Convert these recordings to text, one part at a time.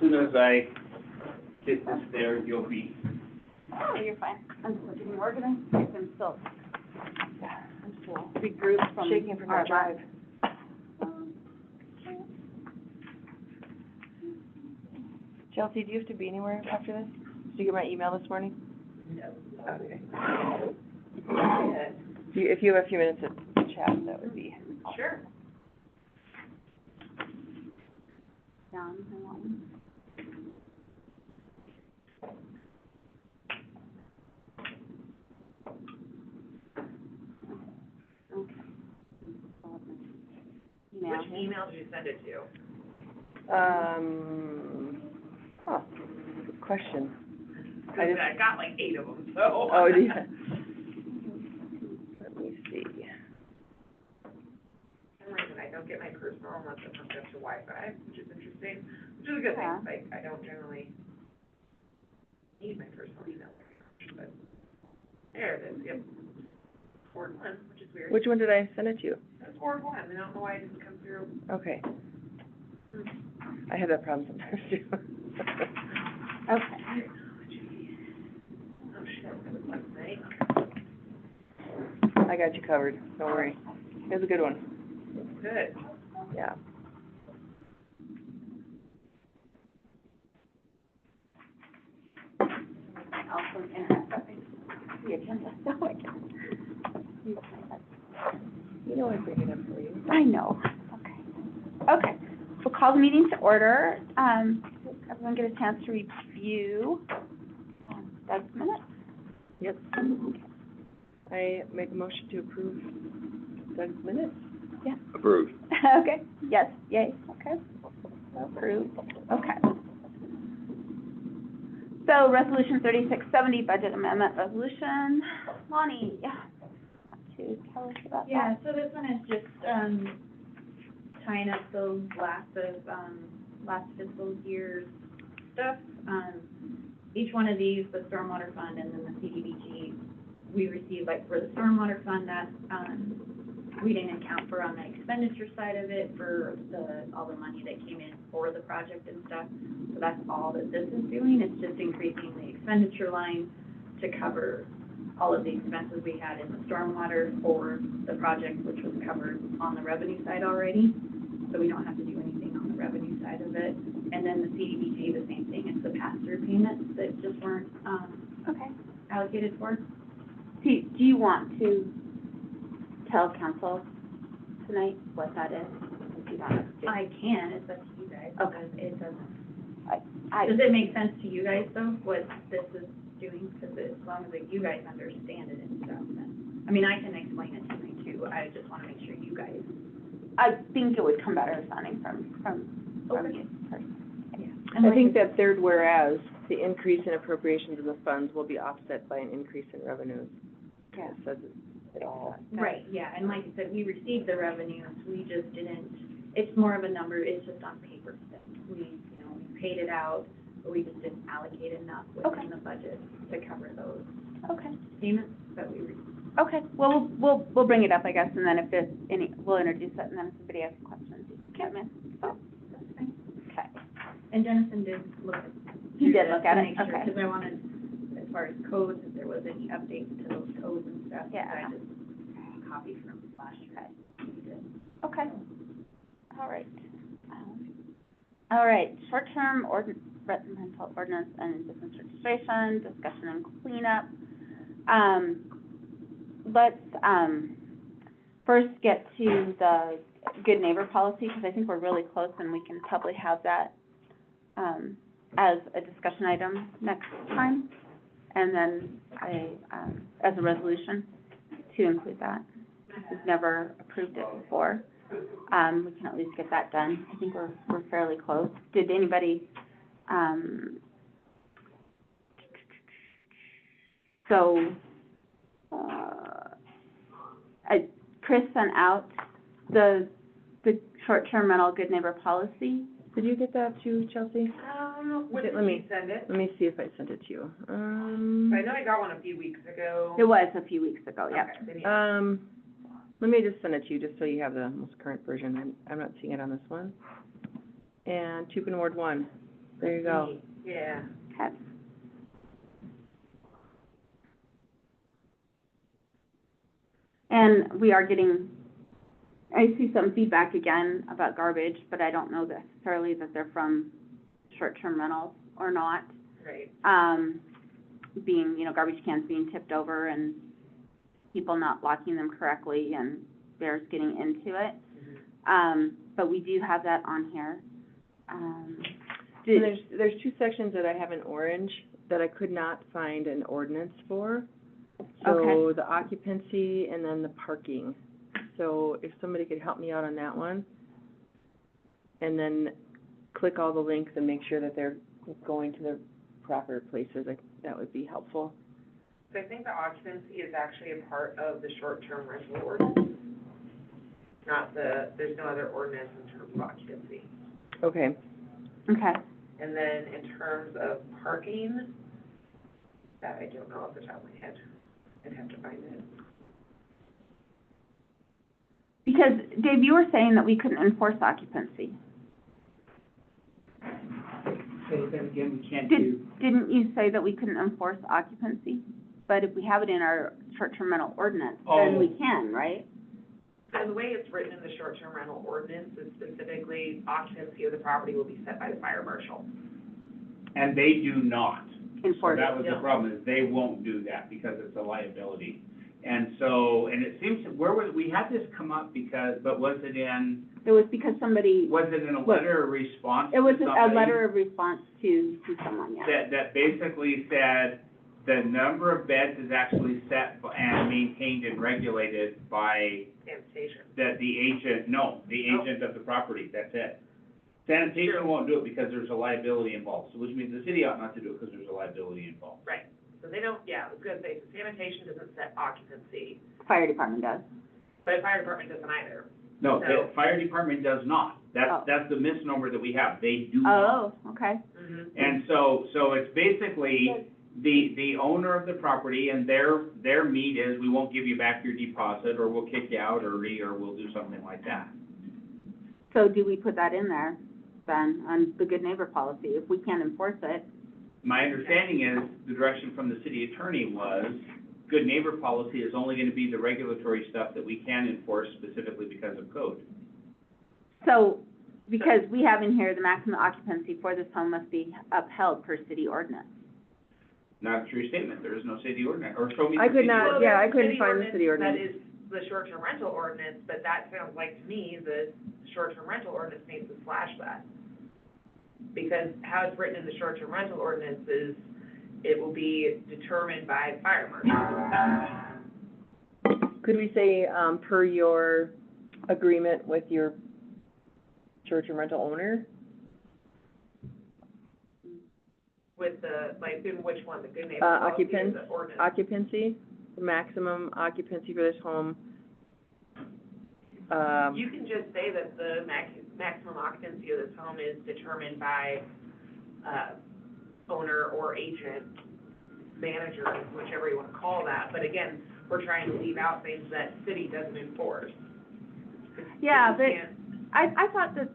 soon as I get this there, you'll be. Oh, you're fine. I'm just getting organized. I'm still, I'm still regrouped from Shaking from our my drive. Chelsea, do you have to be anywhere after this? Did you get my email this morning? No. Okay. Yeah. If you have a few minutes to chat, that would be awesome. Sure. Down, I want one. Okay. Email. Which email did you send it to? Good question. Because I got like 8 of them, so. Oh, yeah. Let me see. For some reason, I don't get my personal unless I'm hooked up to Wi-Fi, which is interesting, which is a good thing. Yeah. Like, I don't generally need my personal email very much, but there it is, yep. Ward 1, which is weird. Which one did I send it to? That's Ward 1, I don't know why it didn't come through. Okay. I have that problem sometimes too. Okay. Oh, shit, that was last night. I got you covered, don't worry. It was a good one, Good. yeah. Also, internet, the agenda, so I can. You know I'd bring it up for you. I know. Okay. Okay. We'll call the meeting to order. Everyone get a chance to review Doug's minutes? Yep. I make a motion to approve Doug's minutes. Yeah. Approved. Okay. Yes, yay, okay. Approved. Okay. So Resolution 3670, Budget Amendment Resolution. Lonnie, yeah. To tell us about that. Yeah, so this one is just, tying up those last fiscal year's stuff. Each one of these, the Stormwater Fund and then the CDBG, we received, like, for the Stormwater Fund, that, we didn't account for on the expenditure side of it for all the money that came in for the project and stuff. So that's all that this is doing, it's just increasing the expenditure line to cover all of the expenses we had in the stormwater for the project, which was covered on the revenue side already. So we don't have to do anything on the revenue side of it. And then the CDBG, the same thing, it's the pass-through payments that just weren't, Okay. allocated for. Do you want to tell council tonight what that is? If you want us to. I can, it's up to you guys. Okay. It doesn't. Does Does it make sense to you guys though, what this is doing? Because as long as like, you guys understand it and stuff, then, I mean, I can explain it tonight too. I just want to make sure you guys. I think it would come better sounding from Okay. you personally. And I like think that third whereas, the increase in appropriations of the funds will be offset by an increase in revenues. Yeah. It says it all. Right, yeah, and like I said, we received the revenues, we just didn't, it's more of a number, it's just on paper still. We paid it out, but we just didn't allocate enough within the budget to cover those Okay. payments that we received. Okay, well, we'll bring it up, I guess, and then if there's any, we'll introduce it, and then if somebody has questions, you can come in. So, That's fine. okay. And Dennison did look at. He did look at it, to make sure, okay. because I wanted, as far as codes, if there was any updates to those codes and stuff. Yeah. I just copied from last year. He did. Okay. All right. All right, short-term rental ordinance and business registration, discussion and cleanup. Let's, first get to the good neighbor policy, because I think we're really close and we can probably have that, as a discussion item next time. And then as a resolution to include that. We've never approved it before. We can at least get that done. I think we're fairly close. Did anybody, Chris sent out the short-term rental good neighbor policy. Did you get that too, Chelsea? When did Let me- you send it? Let me see if I sent it to you. I know I got one a few weeks ago. It was a few weeks ago, yeah. Okay, then yeah. Let me just send it to you, just so you have the most current version. I'm not seeing it on this one. And Tupin Ward 1. There you go. Yeah. Okay. And we are getting, I see some feedback again about garbage, but I don't know necessarily that they're from short-term rentals or not. Right. Being, garbage cans being tipped over and people not locking them correctly and bears getting into it. But we do have that on here. And Did, there's two sections that I have in orange that I could not find an ordinance for. So Okay. the occupancy and then the parking. So if somebody could help me out on that one. And then click all the links and make sure that they're going to the proper places, that would be helpful. So I think the occupancy is actually a part of the short-term rental ordinance, not there's no other ordinance in terms of occupancy. Okay. okay. And then in terms of parking, that I don't know off the top of my head. I'd have to find it. Because, Dave, you were saying that we couldn't enforce occupancy. Say that again, we can't do, Didn't you say that we couldn't enforce occupancy? But if we have it in our short-term rental ordinance, then we can, right? So the way it's written in the short-term rental ordinance is specifically occupancy of the property will be set by the fire marshal. and they do not. So Enforce that it. was the problem, is they won't do that because it's a liability. And so, and it seems, we had this come up but was it in It was because somebody, a letter of response it was to a somebody? letter of response to someone, yeah. That basically said the number of beds is actually set and maintained and regulated by Sanitation. the agent of the property, that's it. Sanitation won't do it because there's a liability involved, so which means the city ought not to do it because there's a liability involved. Right. So they don't, I was gonna say, sanitation doesn't set occupancy, Fire department does. but the fire department doesn't either. No, So- the fire department does not. Oh. That's the misnomer that we have. They do not. Oh, okay. Mm-hmm. And so it's basically the owner of the property, and their meat is, we won't give you back your deposit, or we'll kick you out early, or we'll do something like that. So do we put that in there then, on the good neighbor policy? If we can't enforce it, My understanding is, the direction from the city attorney was, good neighbor policy is only gonna be the regulatory stuff that we can enforce specifically because of code. so, because we have in here, the maximum occupancy for this home must be upheld per city ordinance. Not a true statement. There is no city ordinance, or show me the I could city not- ordinance. yeah, I couldn't find the city ordinance. That is the short-term rental ordinance, but that sounds like to me, the short-term rental ordinance needs to slash that. Because how it's written in the short-term rental ordinance is, it will be determined by the fire marshal. Could we say, per your agreement with your short-term rental owner? With the, like, in which one, the good neighbor policy or the ordinance? Occupancy, the maximum occupancy for this home. You can just say that the maximum occupancy of this home is determined by, owner or agent, manager, whichever you wanna call that, but again, we're trying to leave out things that city doesn't enforce. Yeah, You but can't- I thought that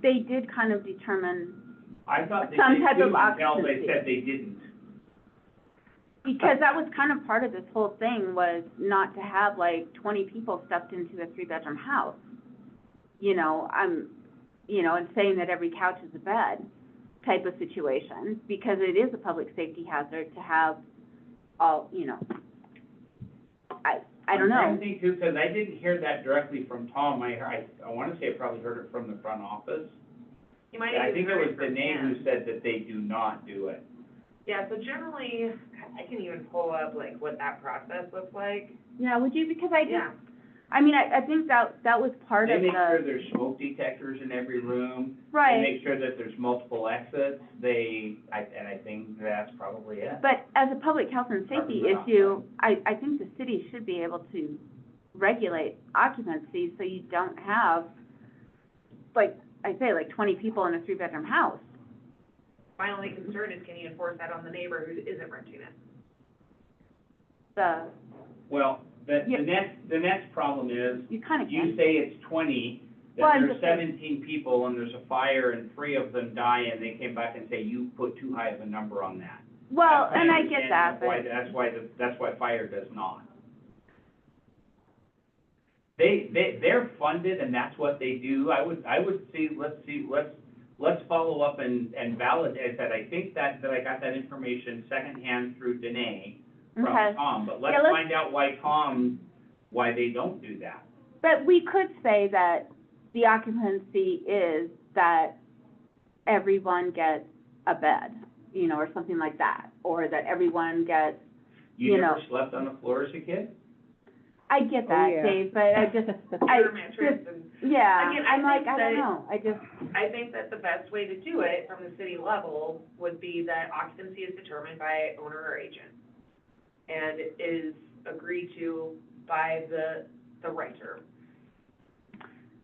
they did kind of determine, I thought they some did type too of until they occupancy. said they didn't. because that was kind of part of this whole thing, was not to have like 20 people stuffed into a 3-bedroom house. And saying that every couch is a bed type of situation, because it is a public safety hazard to have all, I don't I'm trying know. to think too, because I didn't hear that directly from Tom. I want to say I probably heard it from the front office. You might I even think it hear was it from Danae Ken. who said that they do not do it. Yeah, so generally, I can even pull up like what that process looks like. Yeah, would you, because I Yeah. I think that was part They of make sure the, there's smoke detectors in every room. They right. make sure that there's multiple exits. I think that's probably it. But as a public health and safety Probably not. issue, I think the city should be able to regulate occupancy so you don't have, like I say, like 20 people in a 3-bedroom house. My only concern is, can you enforce that on the neighbor who isn't renting it? Well, the Yeah. next problem is, You kind of you can. say it's 20, Well, I'm there's just saying- 17 people and there's a fire and 3 of them die, and they came back and say, you put too high of a number on that. Well, That's my and I get that, understanding but, That's why fire does not. They're funded and that's what they do. I would let's follow up and validate that. I think that I got that information secondhand through Danae from okay. Tom, but Yeah, let's let's- find out why they don't do that. But we could say that the occupancy is that everyone gets a bed, you know, or something like that, or that everyone gets, You You never know. slept on the floor as a kid? I get Oh, that, yeah. Dave, but I just, I, Your mattress and yeah, Again, I I'm like, think I don't that- know, I just, I think that the best way to do it from the city level would be that occupancy is determined by owner or agent. And it is agreed to by the renter.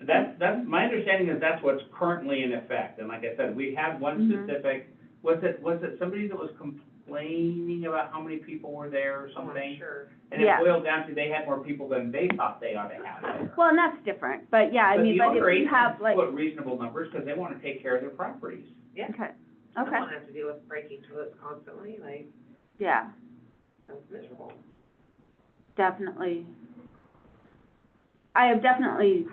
That's, my understanding is that's what's currently in effect, and like I said, we had one Mhm. specific, was it somebody that was complaining about how many people were there or I'm something? sure. And it Yeah. boiled down to they had more people than they thought they ought to have there. well, and that's different, but yeah, I mean, but if you have like, Put reasonable numbers, because they want to take care of their properties. Yeah. okay, I don't okay, want to have to deal with breaking toilets constantly, like, yeah, sounds miserable. definitely. I have definitely,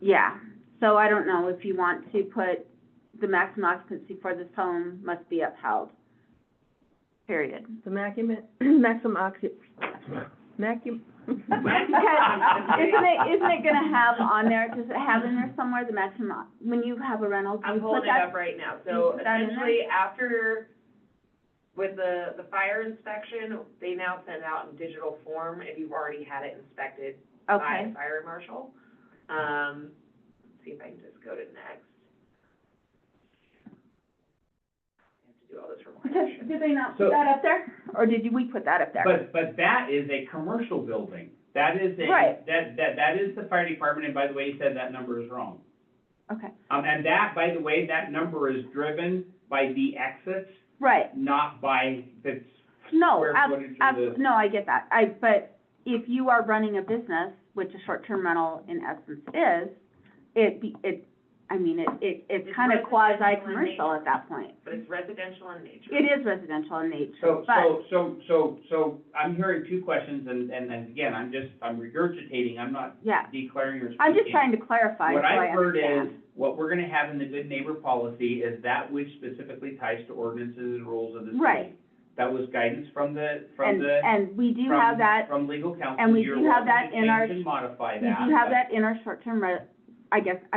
yeah, so I don't know if you want to put the maximum occupancy for this home must be upheld, period. The maximum isn't it gonna have on there, does it have in there somewhere the maximum, when you have a rental, do I'm you put pulling it that? up right now, you so put that in there? essentially, after, with the fire inspection, they now send out in digital form if you've already had it inspected by Okay, a fire marshal. Let's see if I can just go to next. I have to do all this from because, did they not put So- that up there, or we put that up there? But that is a commercial building. That is Right. that is the fire department, and by the way, he said that number is wrong. Okay, And that, by the way, that number is driven by the exits, right, not by the no, square footage of the. no, I get that, but if you are running a business, which a short-term rental in essence is, it's It's kind of residential in quasi-commercial nature. at that point. But it's residential in nature. It is residential in nature, So, but, so I'm hearing two questions, and again, I'm regurgitating, I'm not yeah, declaring or speaking. I'm just trying to clarify so What I I've heard is, understand. what we're gonna have in the good neighbor policy is that which specifically ties to ordinances and rules of the city. Right. That was guidance from And we do have that, From legal counsel. and we You're do have welcome that to in our- change and modify we that. do have but- that in our short-term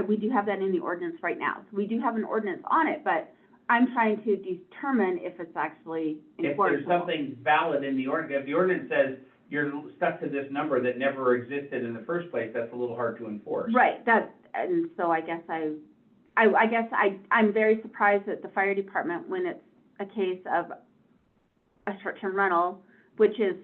we do have that in the ordinance right now. So we do have an ordinance on it, but I'm trying to determine if it's actually If there's enforceable. something valid in the ordinance, if the ordinance says you're stuck to this number that never existed in the first place, that's a little hard to enforce. Right, and so I guess I'm very surprised at the fire department when it's a case of a short-term rental, which is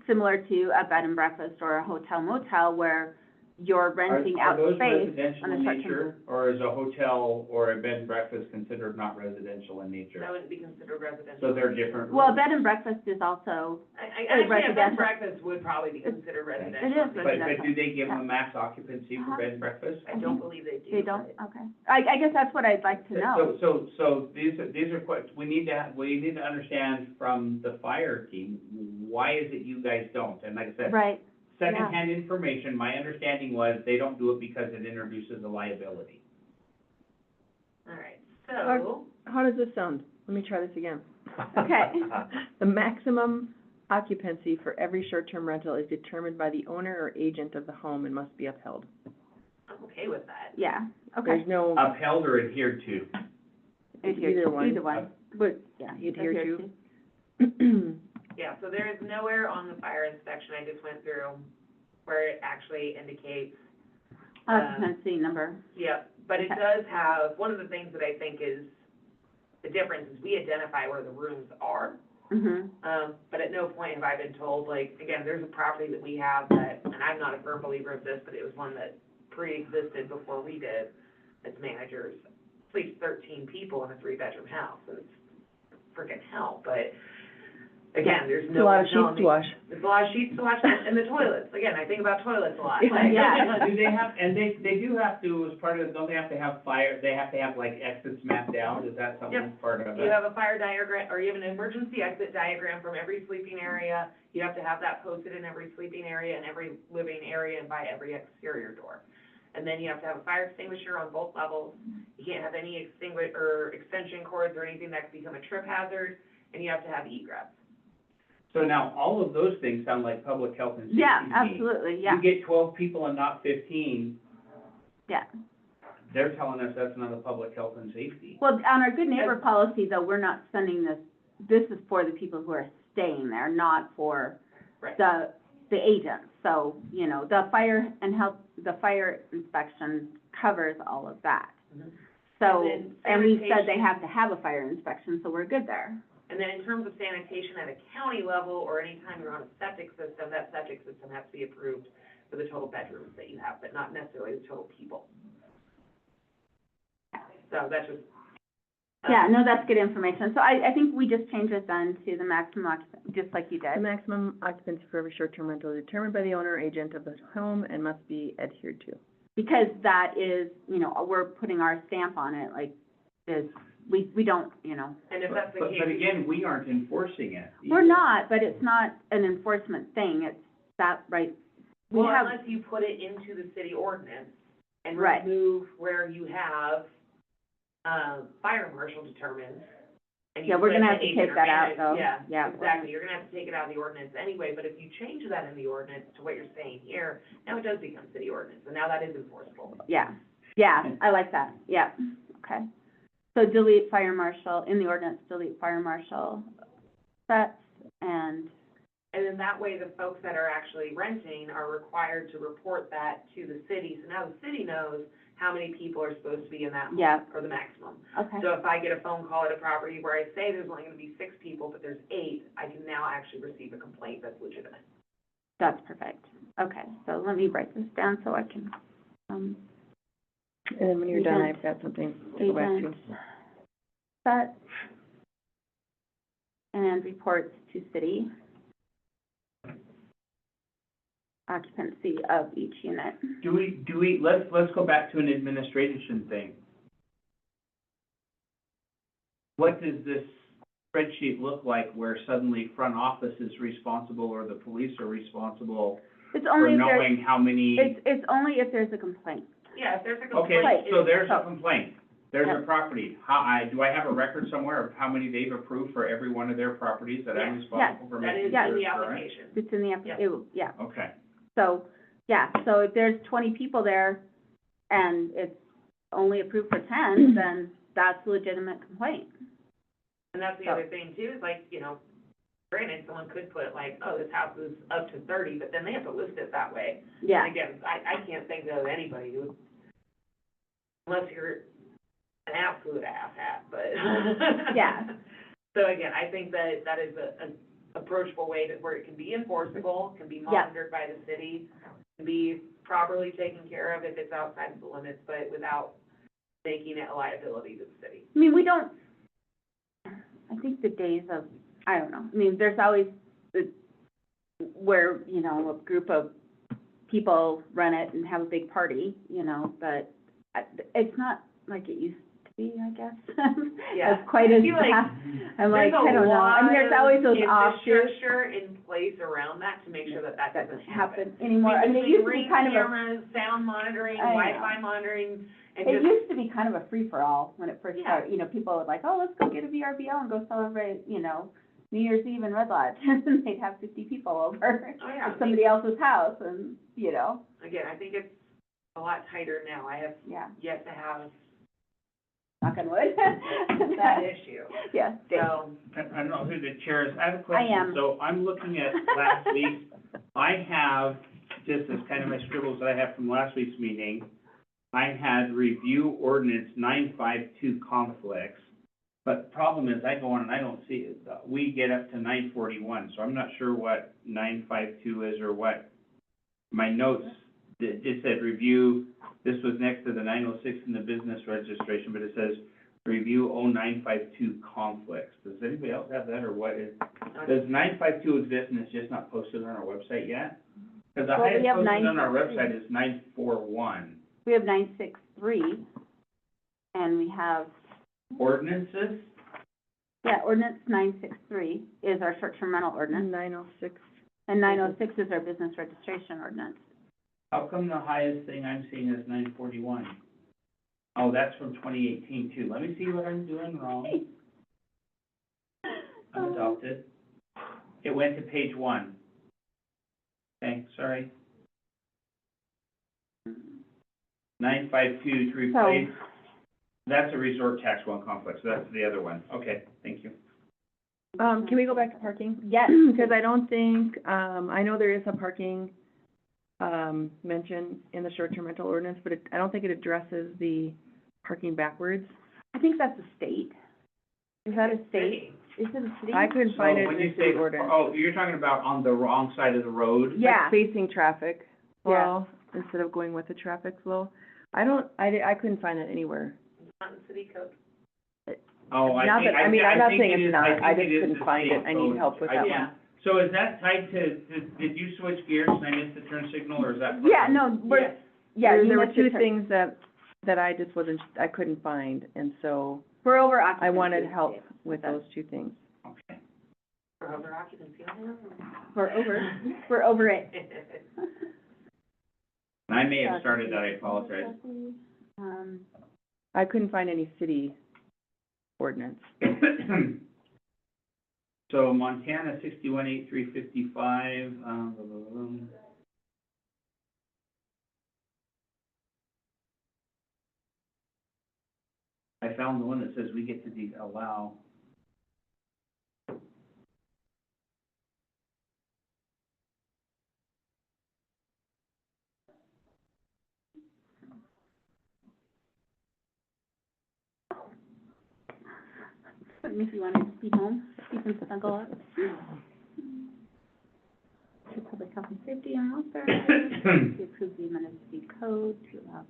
similar to a bed and breakfast or a hotel motel where you're renting out Are those space residential on a in short-term. nature, or is a hotel or a bed and breakfast considered not residential in nature? That wouldn't be considered residential. So they're different. Well, a bed and breakfast is also, Actually, a bed and residential. breakfast would probably be considered residential. is But residential. do they give them a max occupancy Uh-huh. for bed and breakfast? I don't believe they do. They don't, but- okay. I guess that's what I'd like to know. So these are we need to understand from the fire team, why is it you guys don't? And like I said, Right, secondhand information, my understanding was they don't do it because it introduces a liability. All right, so, How does this sound? Let me try this again. Okay. The maximum occupancy for every short-term rental is determined by the owner or agent of the home and must be upheld. I'm okay with that. yeah, okay. There's no, Upheld or adhered to? Either one. Either one, but, yeah. Adhere adhere to. Yeah, so there is nowhere on the fire inspection I just went through where it actually indicates, Occupancy number, yep, but it Okay. does have, one of the things that I think is the difference is we identify where the rooms are. But at no point have I been told, like, again, there's a property that we have that, and I'm not a firm believer of this, but it was one that pre-existed before we did, as managers, sleeps 13 people in a 3-bedroom house, and it's freaking hell, but Again, there's It's no a lot one of sheets telling to me. wash. There's a lot of sheets to wash, and the toilets, again, I think about toilets a lot. Yeah. Do they have, and they do have to, as part of, don't they have to have fire, they have to have like exits mapped out, is that something that's part of it? You have a fire diagram, or you have an emergency exit diagram from every sleeping area. You have to have that posted in every sleeping area and every living area and by every exterior door. And then you have to have a fire extinguisher on both levels. You can't have any extension cords or anything that could become a trip hazard, and you have to have egress. So now, all of those things sound like public health and safety Yeah, to me. absolutely, yeah, You get 12 people and not 15, yeah. they're telling us that's not a public health and safety. Well, on our good neighbor policy, though, we're not sending this is for the people who are staying there, not for Right. the agents. So, you know, the fire inspection covers all of that. Mhm. So, And then and we said they sanitation. have to have a fire inspection, so we're good there. And then in terms of sanitation at a county level, or anytime you're on a septic system, that septic system has to be approved for the total bedrooms that you have, but not necessarily the total people. So that's just. Yeah, no, that's good information. So I think we just change it then to the maximum occupancy, just like you The did. maximum occupancy for every short-term rental is determined by the owner or agent of the home and must be adhered to. Because that is, you know, we're putting our stamp on it, like, we don't, you know. And if that's the case. But again, we aren't enforcing it. We're not, but it's not an enforcement thing, it's that, right? We Well, have, unless you put it into the city ordinance and Right. remove where you have, fire marshal determined. and you yeah, we're put gonna the have to agent take or that out, manager- though. Yeah, exactly, you're gonna have to take it out of the ordinance anyway, but if you change that in the ordinance to what you're saying here, now it does become city ordinance, and now that is enforceable. Yeah, I like that, yeah, okay. So delete fire marshal, in the ordinance, delete fire marshal sets, and, And then that way, the folks that are actually renting are required to report that to the city, so now the city knows how many people are supposed to be in that home, Yeah. or the maximum. okay, So if I get a phone call at a property where I say there's only gonna be 6 people, but there's 8, I can now actually receive a complaint that's legitimate. that's perfect. Okay, so let me write this down so I can, And then when you're done, Agent. I've got something to go back to. agent set and reports to city occupancy of each unit. Do we, let's go back to an administration thing. What does this spreadsheet look like where suddenly front office is responsible or the police are responsible It's for only if there's, knowing how many? it's only if there's a complaint. Yeah, if there's a Okay, complaint, so it's- there's a so- complaint, there's a property. Do I have a record somewhere of how many they've approved for every one of their properties that I'm Yes, responsible for that making is sure in the it's correct? application. It's in the, Yeah. yeah. Okay, So, yeah, so if there's 20 people there and it's only approved for 10, then that's a legitimate complaint. And that's the So- other thing too, is like, you know, granted, someone could put like, oh, this house is up to 30, but then they have to list it that way. Yeah, And again, I can't think of anybody who, unless you're an absolute asshat, but. Yeah. So again, I think that that is an approachable way that, where it can be enforceable, can be monitored by the city, can be properly taken care of if it's outside of the limits, but without making it a liability to the city. I mean, we don't, I think the days of, I don't know, I mean, there's always the, where, you know, a group of people run it and have a big party, you know, but it's not like it used to be, I guess. Yeah. As quite as I feel like fast. I'm like, There's I don't know, I mean, there's always those offshoots infrastructure in place around that to make sure that that that doesn't doesn't happen. happen anymore. I mean, it used to be Ring kind of a, cameras, sound monitoring, I know. Wi-Fi monitoring, and it just, used to be kind of a free-for-all when it first Yeah. started. You know, people would like, oh, let's go get a VRBO and go celebrate, you know, New Year's Eve in Red Lodge. And they'd have 50 people over oh yeah, at somebody else's house and, you know, again, I think it's a lot tighter now. I have yeah, yet to have knock on wood. that issue. Yeah, So, I don't know who the chair is, I have a question. am. So I'm looking at last week, I have, just as kind of my scribbles that I have from last week's meeting, I had review ordinance 952 conflicts, but the problem is I go on and I don't see it. We get up to 941, so I'm not sure what 952 is or what. My notes, it said review, this was next to the 906 in the business registration, but it says Review 0952 conflicts. Does anybody else have that, or what is, does 952 exist and it's just not posted on our website yet? Because the Well, we highest have posted on our 963. website is 941. We have 963, and we have, Ordinances? yeah, ordinance 963 is our short-term rental ordinance, 906. and 906 is our business registration ordinance. How come the highest thing I'm seeing is 941? Oh, that's from 2018 too. Let me see what I'm doing wrong. I'm adopted. It went to page 1. Okay, sorry. 952 to replace, that's a resort tax one complex, so that's the other one. Okay, thank you. Can we go back to parking? Yes. Because I don't think, I know there is a parking, mention in the short-term rental ordinance, but I don't think it addresses the parking backwards. I think that's a state. Is that a state? Is it a city? I couldn't find So it when in you the city say, ordinance. oh, you're talking about on the wrong side of the road? Yeah. Like facing traffic Yeah. flow instead of going with the traffic flow. I couldn't find it anywhere. Not in city code. Oh, I Not think, that- I mean, I'm not think saying it it's is- not. I think just it is couldn't the find state it. I need code. help with that one. Yeah. So is that tied to, did you switch gears and I missed the turn signal, or is that? part Yeah, of it? no, we're, Yes. yeah, There you were missed the two turn. things that I just I couldn't find, and so We're over occupancy. I wanted help with those two things. Okay. For over occupancy on We're over it. And I may have started that, I apologize. I couldn't find any city ordinance. So Montana 618355, blah, blah, blah. I found the one that says we get to allow. If you wanted to be home, you can snuggle up. To public health and safety and welfare, to approve the amended city code, to allow.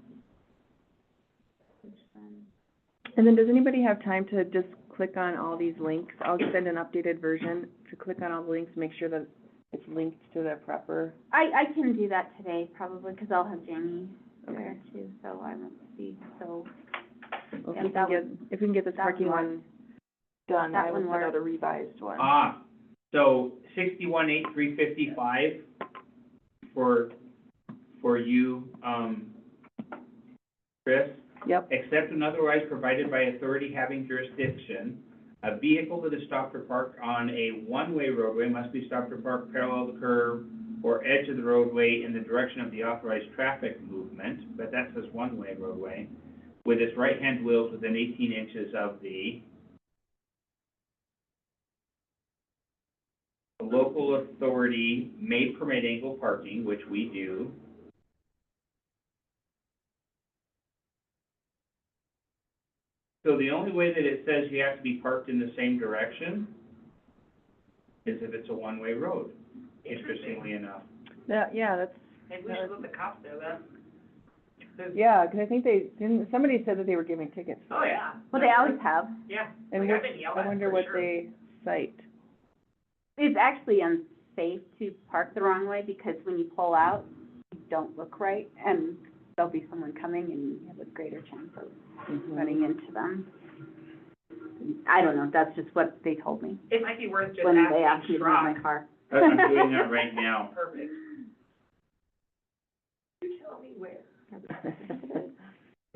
And then does anybody have time to just click on all these links? I'll send an updated version to click on all the links, make sure that it's linked to the proper. I can do that today, probably, because I'll have Jamie Okay. there too, so I won't see, so. Well, Yeah, that if we can get this that parking one one done, That I will one send out works. a revised one. So 618355 for you, Chris. Yep, Except when otherwise provided by authority having jurisdiction, a vehicle that is stopped or parked on a one-way roadway must be stopped or parked parallel to the curb or edge of the roadway in the direction of the authorized traffic movement, but that says one-way roadway, with its right-hand wheels within 18 inches of the local authority may permit angle parking, which we do. So the only way that it says you have to be parked in the same direction is if it's a one-way road, interestingly enough. yeah, that's, Maybe we should let the cops know that. yeah, because I think somebody said that they were giving tickets. Oh, yeah. Well, they always have. Yeah. And Like, I've what, been yelled I at, wonder for what sure. they cite. It's actually unsafe to park the wrong way, because when you pull out, you don't look right, and there'll be someone coming, and you have a greater chance of running into them. I don't know, that's just what they told me It might be worth just when they asked me asking to move my Schrock. car. I'm doing that right now. Perfect. You tell me where.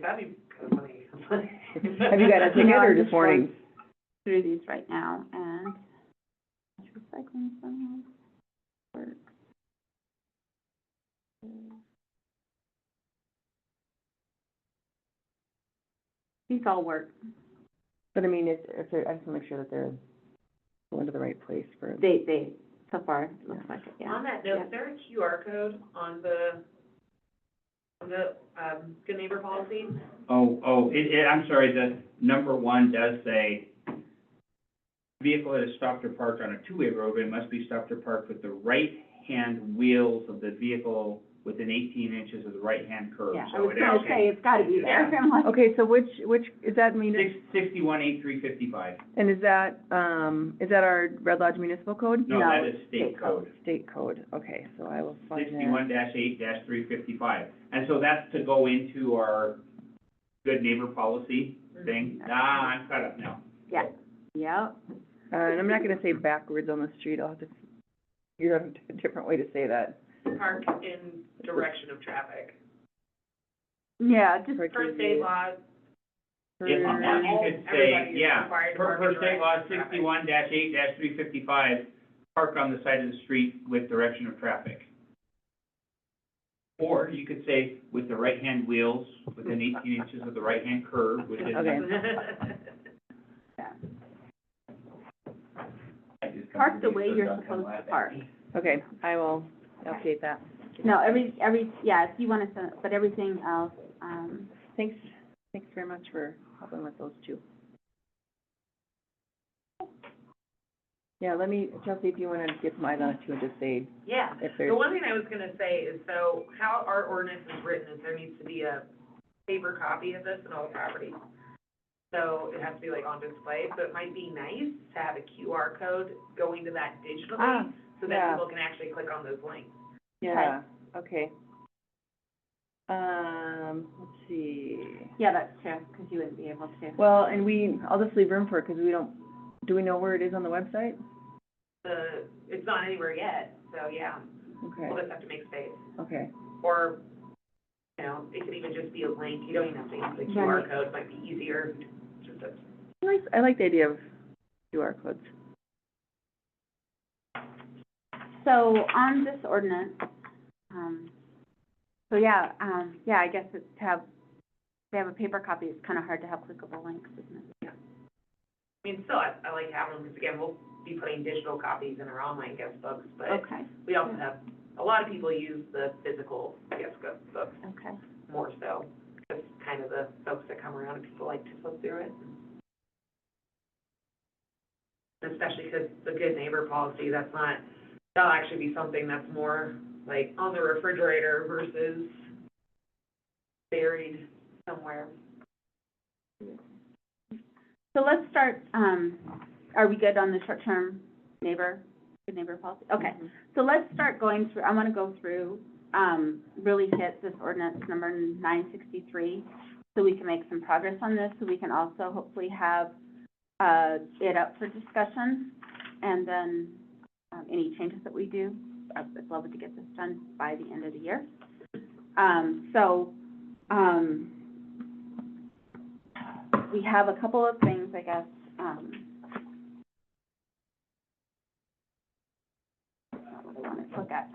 That'd be kind of funny. Have you got a ticket No, or I'm just warnings? Through these right now, and recycling somehow works. These all work. But I mean, if they're, I just want to make sure that they're going to the right place for. They, so far, it looks like it, yeah. On that note, is there a QR code on the Good Neighbor policy? I'm sorry, the number 1 does say, vehicle that is stopped or parked on a two-way roadway must be stopped or parked with the right-hand wheels of the vehicle within 18 inches of the right-hand curve. Yeah, I So was it gonna actually- say, it's gotta be there. Yeah. I'm like, Okay, so which, is that mean, 618355. and is that our Red Lodge Municipal Code? No, No, that is state state code. State code, okay, so I will find that. 61-8-355. And so that's to go into our good neighbor policy thing. I'm caught up now. yeah, yep. And I'm not gonna say backwards on the street, I'll have to, you have a different way to say that. Park in direction of traffic. Yeah, just, Per state laws, If you could say, Everybody is yeah, required to per park in state law direction of traffic. 61-8-355, park on the side of the street with direction of traffic. Or you could say with the right-hand wheels within 18 inches of the right-hand curve, which is. Okay. yeah. I just come Park the to way these, so you're don't come supposed laugh to at park. me. Okay, I will update that. No, yeah, if you wanna send, but everything else, Thanks very much for helping with those two. Yeah, let me, Chelsea, if you wanna get some eyes on it too, and just say Yeah. if The there's, one thing I was gonna say is, so how our ordinance is written is there needs to be a paper copy of this in all the properties. So it has to be like on display, so it might be nice to have a QR code going to that digitally, so yeah. that people can actually click on those links. yeah, okay. Let's see. yeah, that's true, because you wouldn't be able to. Well, and I'll just leave room for it, because do we know where it is on the website? It's not anywhere yet, so yeah, Okay, we'll just have to make space. okay. Or, you know, it could even just be a link, you don't even have to use the QR code, might be easier, just a I like the idea of QR codes. So on this ordinance, I guess it's to have a paper copy, it's kind of hard to have clickable links, isn't it? I mean, still, I like having them, because again, we'll be putting digital copies in our online guest books, but Okay, we also have, a lot of people use the physical guest books okay. more so, because kind of the folks that come around and people like to flip through it. Especially because the good neighbor policy, that'll actually be something that's more like on the refrigerator versus buried somewhere. So let's start, are we good on the short-term good neighbor policy? Okay, so let's start going through, I want to go through, really hit this ordinance number 963, so we can make some progress on this, so we can also hopefully have, it up for discussion, and then, any changes that we do, I'd love to get this done by the end of the year. We have a couple of things, I guess, what I want to look at.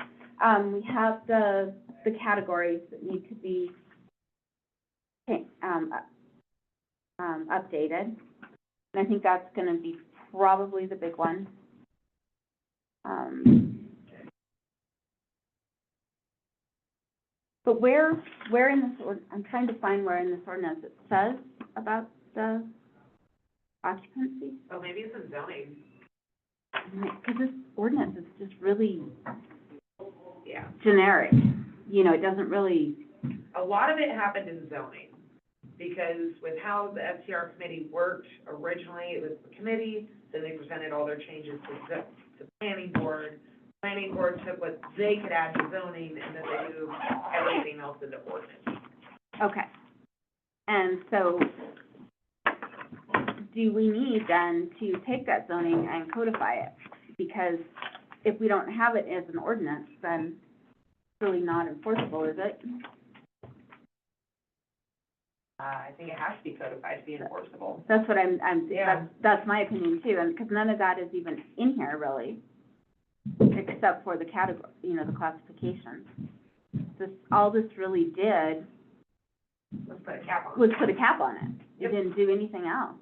We have the categories that need to be, updated. And I think that's gonna be probably the big one. But where in this I'm trying to find where in this ordinance it says about the occupancy. Oh, maybe it's in zoning. Because this ordinance is just really Yeah. generic. You know, it doesn't really, A lot of it happened in zoning, because with how the FTR committee worked originally, it was the committee, then they presented all their changes to planning board. Planning board took what they could add to zoning, and then they moved everything else into ordinance. okay. And so, do we need then to take that zoning and codify it? Because if we don't have it as an ordinance, then it's really not enforceable, is it? I think it has to be codified to be enforceable. That's what Yeah. that's my opinion too, and because none of that is even in here really, except for the category, the classification. All this really did Let's put a cap on it. was put a cap on it. It Yep. didn't do anything else.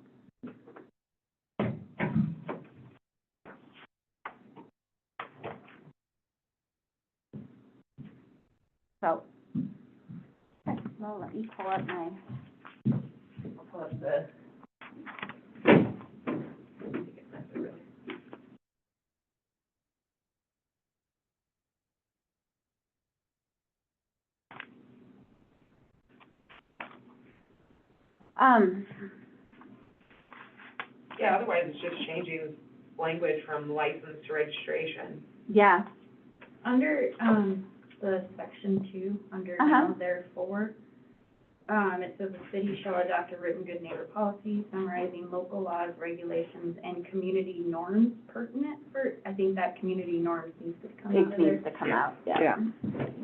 So, okay, well, let me pull up my, I'll pull up the. Yeah, otherwise it's just changing language from license to registration. yeah, Under, the section 2, under Uh-huh. now therefore, it says the city shall adopt a written good neighbor policy summarizing local laws, regulations, and community norms pertinent for, I think that community norms needs to come out it of there. needs to come out, yeah. Yeah.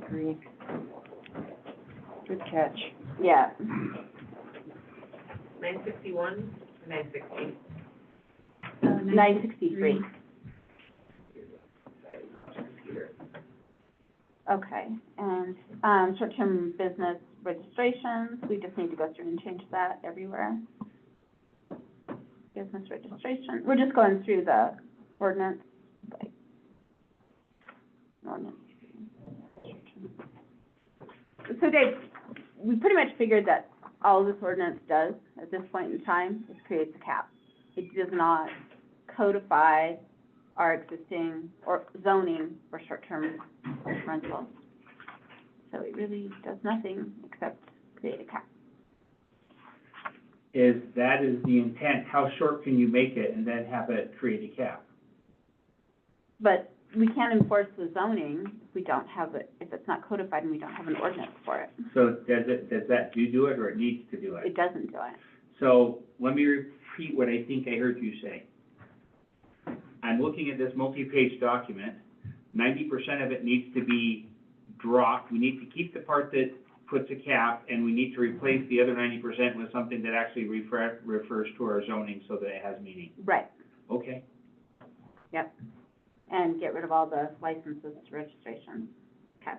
Agree. Good catch. Yeah. 961, 960. 963. Okay, and, short-term business registrations, we just need to go through and change that everywhere. Business registration, we're just going through the ordinance, like, ordinance. So Dave, we pretty much figured that all this ordinance does at this point in time is creates a cap. It does not codify our existing or zoning for short-term rental. So it really does nothing except create a cap. That is the intent, how short can you make it and then have it create a cap? But we can't enforce the zoning if we don't have it, if it's not codified and we don't have an ordinance for it. So does that do it or it needs to do it? It doesn't do it. So let me repeat what I think I heard you say. I'm looking at this multi-page document, 90% of it needs to be dropped. We need to keep the part that puts a cap, and we need to replace the other 90% with something that actually refers to our zoning so that it has meaning. Right, Okay. yep. And get rid of all the licenses, registrations. Okay.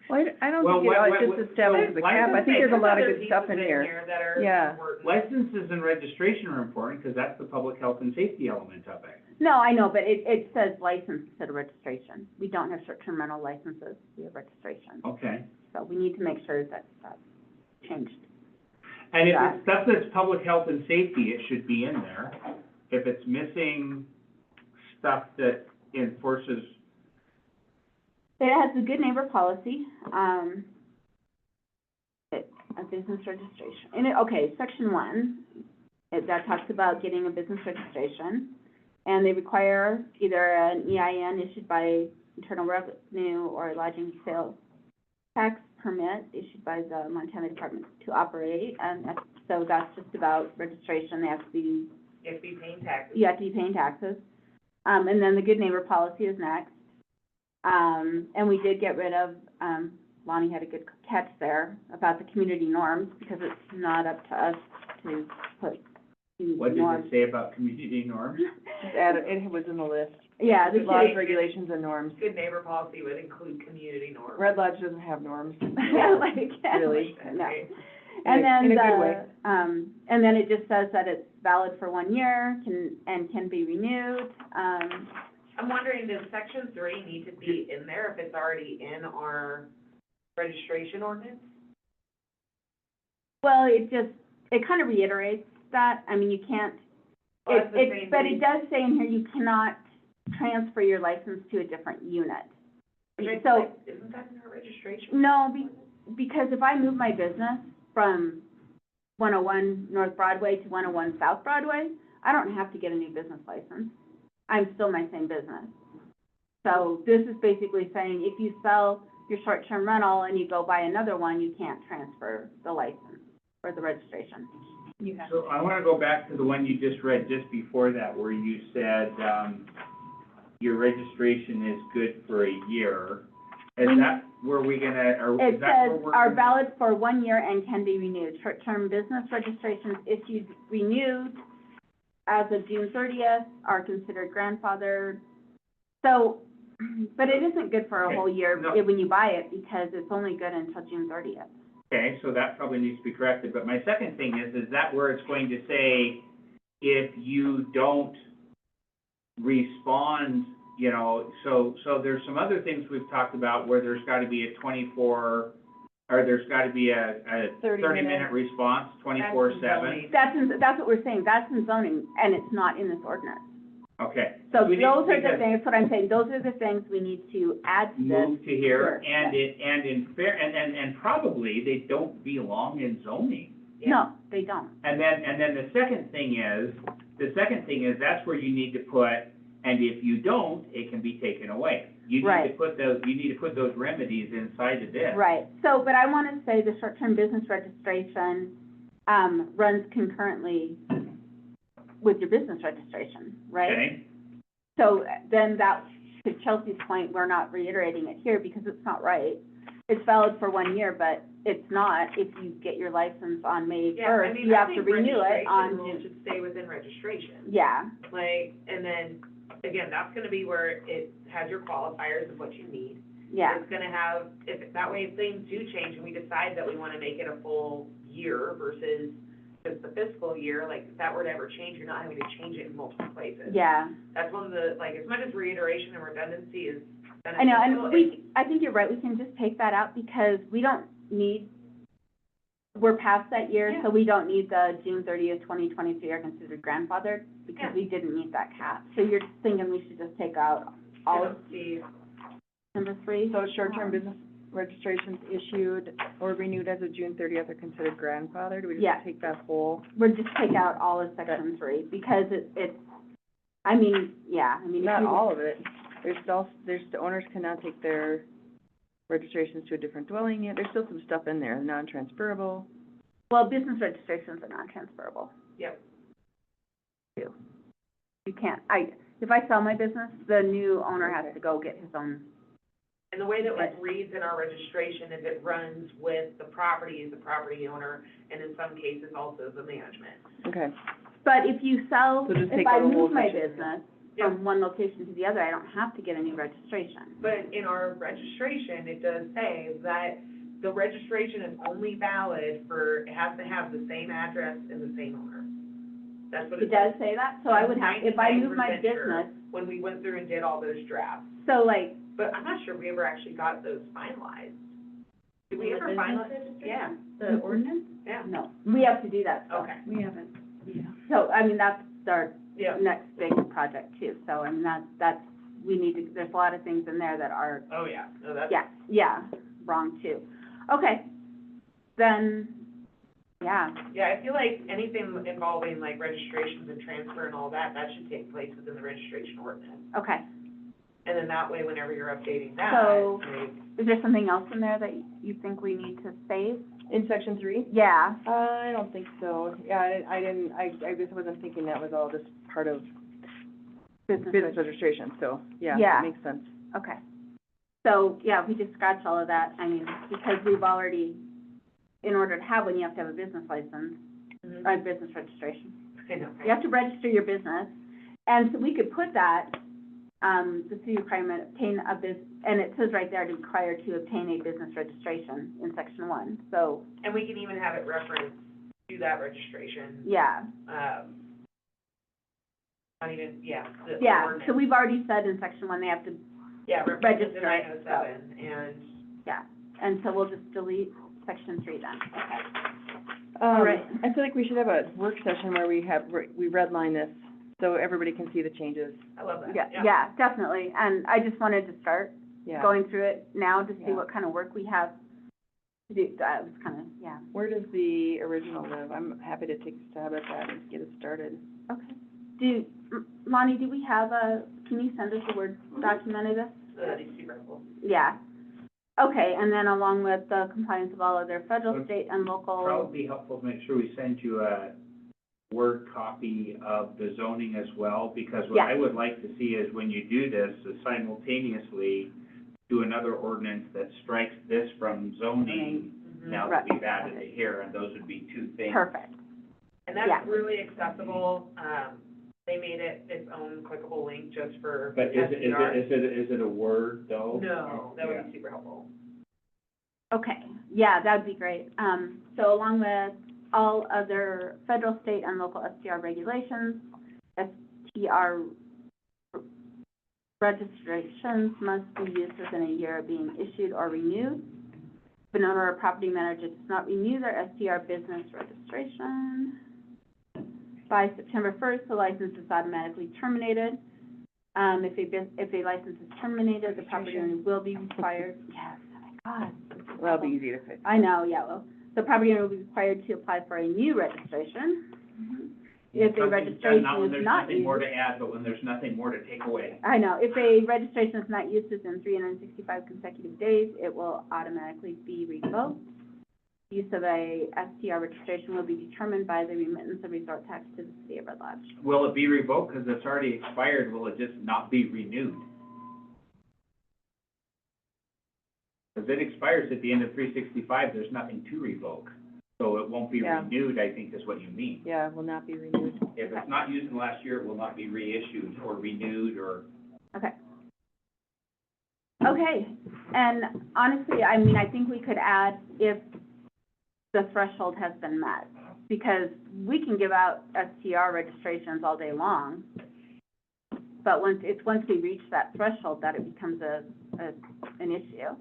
Well, I don't Well, think it what- just what- establishes the so cap. I think there's a lot of good stuff in There's here. other pieces that are Yeah. important. Licenses and registration are important because that's the public health and safety element of it. No, I know, but it says license instead of registration. We don't have short-term rental licenses, we have registration. Okay. So we need to make sure that that's changed. And if Yeah. it's stuff that's public health and safety, it should be in there. If it's missing stuff that enforces, It has the good neighbor policy, a business registration. And okay, section 1, that talks about getting a business registration. And they require either an EIN issued by Internal Revenue or a lodging sales tax permit issued by the Montana Department to operate. And so that's just about registration. They have to be, You have to be paying taxes. you have to be paying taxes. And then the good neighbor policy is next. And we did get rid of, Lonnie had a good catch there about the community norms, because it's not up to us to put community what does norms. it say about community norms? Just add it, it was in the list. Yeah, the Laws, city, regulations, and norms. Good neighbor policy would include community norms. Red Lodge doesn't have norms. like, Really? no. Right. And then In a good way. and then it just says that it's valid for 1 year, can be renewed. I'm wondering, does section 3 need to be in there if it's already in our registration ordinance? Well, it kind of reiterates that. I mean, you can't, Well, that's the same but thing. it does say in here, you cannot transfer your license to a different unit. Which I feel So, like, isn't that in our registration? no, because if I move my business from 101 North Broadway to 101 South Broadway, I don't have to get a new business license. I'm still my same business. So this is basically saying if you sell your short-term rental and you go buy another one, you can't transfer the license or the registration. You have. So I want to go back to the one you just read just before that, where you said, your registration is good for a year. Is that where we gonna, or It is that where says we're? are gonna- valid for 1 year and can be renewed. Short-term business registrations issued renewed as of June 30th are considered grandfathered. So, but it isn't good for a Okay, whole year no. when you buy it, because it's only good until June 30th. Okay, so that probably needs to be corrected, but my second thing is that where it's going to say, if you don't respond, you know, so there's some other things we've talked about where there's gotta be a 24, or there's gotta be a 30-minute response, 24/7. That's what we're saying, that's in zoning, and it's not in this ordinance. Okay. So We need- those are the because things, what I'm saying, those are the things we need to add to this. move to here, Sure, and in fair, and probably they don't belong in zoning. Yeah. No, they don't. And then the second thing is, that's where you need to put, and if you don't, it can be taken away. You need to Right. put those remedies inside of this. Right, so, but I want to say the short-term business registration, runs concurrently with your business registration, right? Okay? So then that, to Chelsea's point, we're not reiterating it here because it's not right. It's valid for 1 year, but it's not if you get your license on May Yeah, I first. mean, You I have to think renew it registration on rules June. should stay within registration. Yeah, Like, and then, again, that's gonna be where it has your qualifiers of what you need. yeah, It's gonna have, that way if things do change and we decide that we wanna make it a full year versus just the fiscal year, like, if that were to ever change, you're not having to change it in multiple places. yeah. That's one of the, like, as much as reiteration and redundancy is I know, beneficial, and I think you're right, we can just take that out because we don't need, we're past that year, so we don't need the June 30th, 2023 are considered grandfathered because Yeah. we didn't meet that cap. So you're thinking we should just take out all of the, number 3? So short-term business registrations issued or renewed as of June 30th are considered grandfathered? We Yeah. just take that whole, We'll just take out all of section 3 because it's, I mean, yeah, I mean. if not you- all of it. There's, the owners can now take their registrations to a different dwelling unit. There's still some stuff in there, non-transferable. Well, business registrations are non-transferable. Yep. Too. You can't, if I sell my business, the new owner has to go get his own. and the way that it reads in our registration is it runs with the property as the property owner, and in some cases also the management. Okay. But if you sell, So just if take I out the whole move my section. business Yeah. from one location to the other, I don't have to get a new registration. But in our registration, it does say that the registration is only valid for, it has to have the same address and the same owner. That's what It it does says. say that, so I would have, if I move my 99% sure. business, When we went through and did all those drafts. so like, But I'm not sure we ever actually got those finalized. Did we The ever business finalize? registration? Yeah, The ordinance? yeah. no, we have to do that stuff. Okay, We haven't, yeah. So, I mean, that's our yeah. next big project too, so, I mean, that's, we need to, there's a lot of things in there that are, Oh, yeah, no, that's. yeah, wrong too. Okay, then, yeah, Yeah, I feel like anything involving like registrations and transfer and all that, that should take place within the registration ordinance. okay. And then that way, whenever you're updating that, So- like, Is there something else in there that you think we need to save? In section 3? Yeah, I don't think so. Yeah, I just wasn't thinking that was all just part of business registration, so, yeah, Yeah. that makes sense. Okay. So, yeah, we just scratch all of that, I mean, because we've already, in order to have one, you have to have a business license, mhm. or a business registration. I know, You have to register your business, and so we could put that, the city requirement, obtain a and it says right there, to require to obtain a business registration in section 1, so, And we can even have it referenced to that registration, yeah. not even, yeah, the Yeah, ordinance. so we've already said in section 1, they have to, Yeah, reference register to it, 907, and, yeah, and so we'll just delete section 3 then, okay. All right. I feel like we should have a work session where we redline this, so everybody can see the changes. I love that, Yeah, definitely, and I just wanted to start Yeah. going through it now to see Yeah. what kind of work we have to do, that was kind of, yeah. Where does the original live? I'm happy to take a stab at that and get it started. Okay. Lonnie, do we have can you send us a Word document of this? That'd be super helpful. Yeah. Okay, and then along with the compliance of all other federal, Would state, and local, Probably helpful to make sure we send you a Word copy of the zoning as well, because what Yeah. I would like to see is when you do this, is simultaneously do another ordinance that strikes this from zoning, Mhm. now that we've added it here, and those would be two things. perfect. And Yeah. that's really accessible, they made it its own clickable link just for But SDR. is it a Word though? No, that Yeah. would be super helpful. Okay, yeah, that'd be great. So along with all other federal, state, and local STR regulations, STR registrations must be used within a year of being issued or renewed. If an owner or property manager does not renew their STR business registration by September 1st, the license is automatically terminated. If a license is terminated, the property owner will be required, yes, oh my God. That'll be easy to fix. I know, yeah, well, the property owner will be required to apply for a new registration. If a Something's done registration now when is there's not nothing more used, to add, but when there's nothing more to take away. I know, if a registration is not used within 365 consecutive days, it will automatically be revoked. Use of a STR registration will be determined by the remittance of resort tax to the city of Red Lodge. Will it be revoked because it's already expired? Will it just not be renewed? Because it expires at the end of 365, there's nothing to revoke. So it won't be Yeah. renewed, I think is what you mean. Yeah, will not be renewed. If it's not used in the last year, it will not be reissued or renewed or, Okay. Okay, and honestly, I mean, I think we could add if the threshold has been met, because we can give out STR registrations all day long, but once we reach that threshold that it becomes an issue.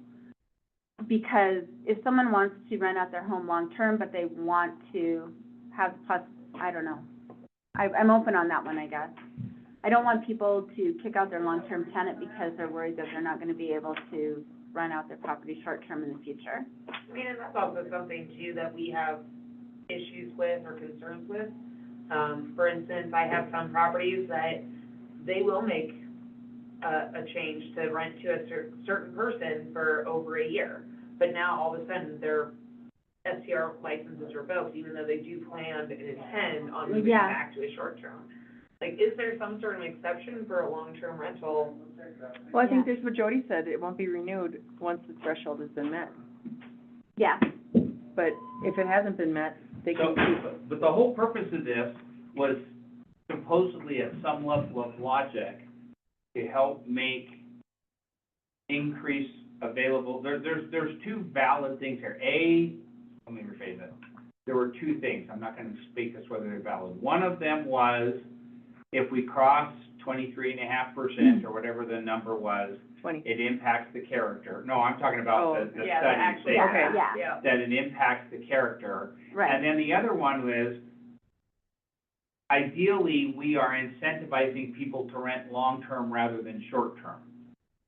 Because if someone wants to rent out their home long-term, but they want to have I don't know. I'm open on that one, I guess. I don't want people to kick out their long-term tenant because they're worried that they're not gonna be able to rent out their property short-term in the future. I mean, and that's also something too that we have issues with or concerns with. For instance, I have some properties that they will make a change to rent to a certain person for over a year. But now all of a sudden their STR license is revoked, even though they do plan and intend on moving Yeah. back to a short term. Like, is there some sort of exception for a long-term rental? Well, I think there's what Jody said, it won't be renewed once the threshold has been met. Yeah, But if it hasn't been met, they so, can, but the whole purpose of this was supposedly at some level of logic to help make increase available, there's two valid things here. Let me rephrase it. There were two things, I'm not gonna speak as whether they're valid. One of them was, if we cross 23.5% or whatever the number was, 20. it impacts the character. No, I'm talking about the study Yeah, the actual, say Okay. that, yeah, that it impacts the character. right. And then the other one was, ideally, we are incentivizing people to rent long-term rather than short-term.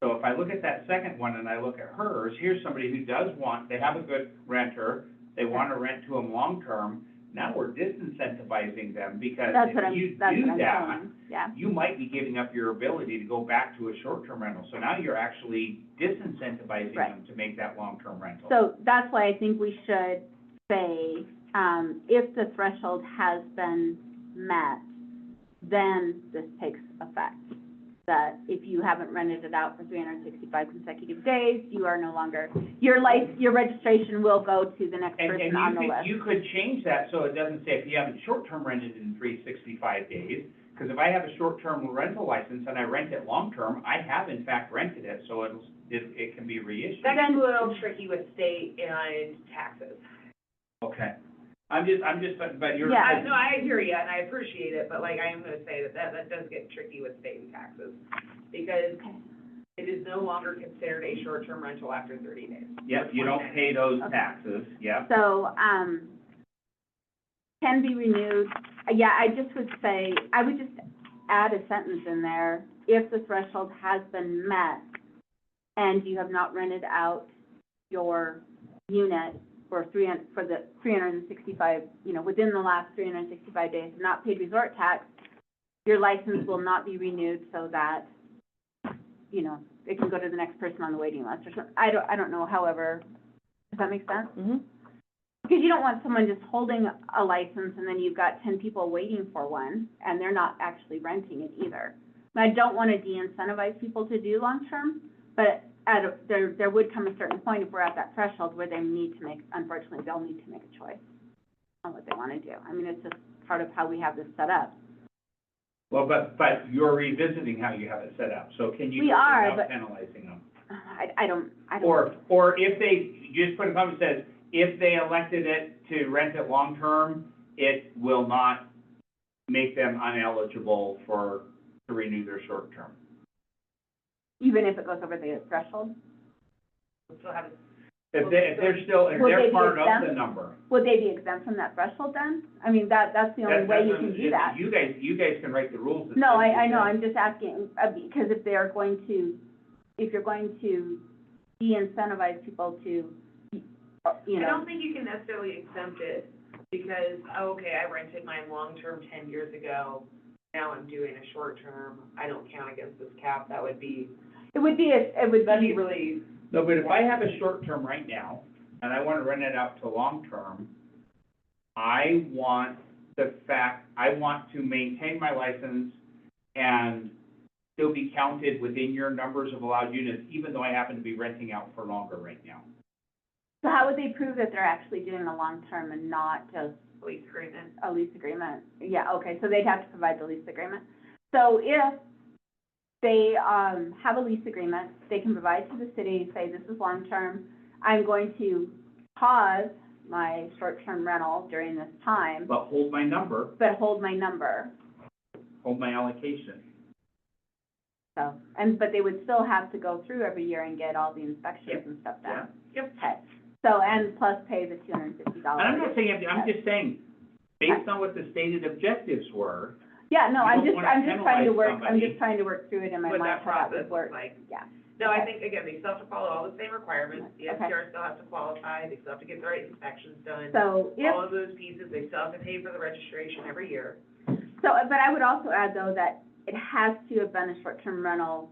So if I look at that second one and I look at hers, here's somebody who does want, they have a good renter, they want to rent to them long-term, now we're disincentivizing them because That's what if you that's do what I'm that, saying, yeah. you might be giving up your ability to go back to a short-term rental. So now you're actually disincentivizing Right. them to make that long-term rental. So that's why I think we should say, if the threshold has been met, then this takes effect. That if you haven't rented it out for 365 consecutive days, you are no longer, your registration will go to the next person on the list. You could change that so it doesn't say if you haven't short-term rented in 365 days, because if I have a short-term rental license and I rent it long-term, I have in fact rented it, so it can be reissued. That's a little tricky with state and taxes. Okay. I'm just, but you're. Yeah. No, I hear you, and I appreciate it, but like, I am gonna say that does get tricky with state and taxes, because it is no longer considered a short-term rental after 30 days. Yep, you don't pay those taxes, yep. So, can be renewed, yeah, I just would say, I would just add a sentence in there, if the threshold has been met and you have not rented out your unit for the 365, within the last 365 days, not paid resort tax, your license will not be renewed so that, it can go to the next person on the waiting list or something. I don't know, however, does that make sense? Mm-hmm. Because you don't want someone just holding a license and then you've got 10 people waiting for one and they're not actually renting it either. And I don't want to de-incentivize people to do long-term, but there would come a certain point if we're at that threshold where unfortunately, they'll need to make a choice on what they want to do. I mean, it's just part of how we have this set up. Well, but you're revisiting how you have it set up, so can you We do it are, without but- penalizing them? I don't. Or if they, just put a comment that says, if they elected it to rent it long-term, it will not make them ineligible to renew their short-term. Even if it goes over the threshold? We'll still have, If Would they they're be part of exempt? the number. Would they be exempt from that threshold then? I mean, that's the only way you can do that. You guys can write the rules. that No, says I you know, can. I'm just asking, because if you're going to de-incentivize people to you I know. don't think you can necessarily exempt it, because, oh, okay, I rented mine long-term 10 years ago, now I'm doing a short-term, I don't count against this cap, that would be It would be, really, No, but if I have a short term right now, and I wanna rent it out to long term, I want to maintain my license and still be counted within your numbers of allowed units, even though I happen to be renting out for longer right now. so how would they prove that they're actually doing a long-term and not just lease agreement. a lease agreement? Yeah, okay, so they'd have to provide the lease agreement. So if they, have a lease agreement, they can provide to the city, say, this is long-term, I'm going to pause my short-term rental during this time, But hold my number, but hold my number, hold my allocation. so, but they would still have to go through every year and get all the inspections and stuff done. Yep. Okay, so, and plus pay the $250. And I'm not saying, I'm just saying, based on what the stated objectives were, Yeah, no, You I'm don't just, wanna I'm just trying to penalize work, I'm somebody. just trying to work through it in my What mind, that how that process would work. looks like. Yeah, No, I think, again, they still have to follow all the same requirements, the Okay. STR still has to qualify, they still have to get the right inspections done. so if, All of those pieces, they still have to pay for the registration every year. so, but I would also add, though, that it has to have been a short-term rental